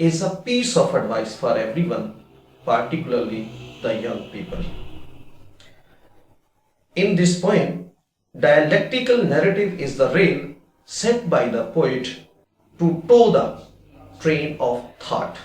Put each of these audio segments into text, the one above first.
is a piece of advice for everyone, particularly the young people. In this poem, dialectical narrative is the rail set by the poet to tow the train of thought.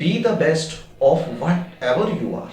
Be the best of whatever you are.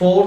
4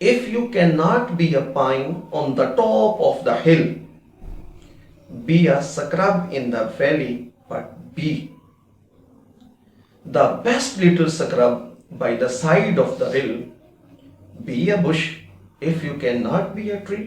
If you cannot be a pine on the top of the hill, be a scrub in the valley, but be the best little scrub by the side of the hill. Be a bush if you cannot be a tree.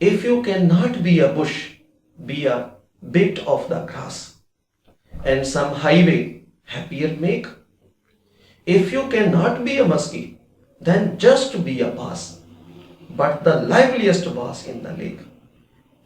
If you cannot be a bush, be a bit of the grass, and some highway happier make. If you cannot be a muskie, then just be a bass, but the liveliest bass in the lake.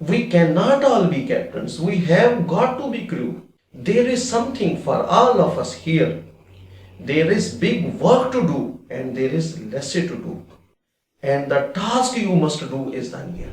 We cannot all be captains. We have got to be crew. There is something for all of us here. There is big work to do and there is less to do. And the task you must do is the near.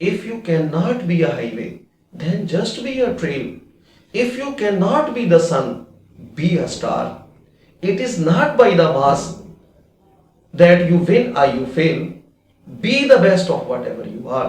If you cannot be a highway, then just be a trail. If you cannot be the sun, be a star. It is not by the mass that you win or you fail. Be the best of whatever you are.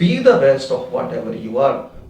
be the best of whatever you are.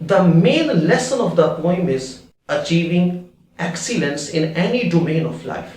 The main lesson of the poem is achieving excellence in any domain of life.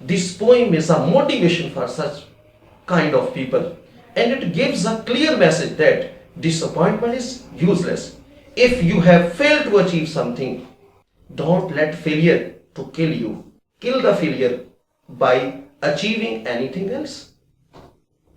This poem is a motivation for such kind of people, and it gives a clear message that disappointment is useless. If you have failed to achieve something, don't let failure to kill you. Kill the failure by achieving anything else.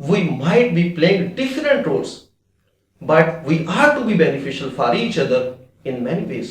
We might be playing different roles, but we are to be beneficial for each other in many ways۔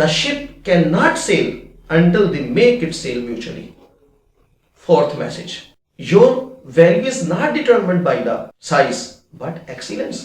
The ship cannot sail until they make it sail mutually۔ Fourth message، your value is not determined by the size but excellence۔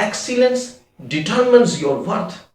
excellence determines your worth،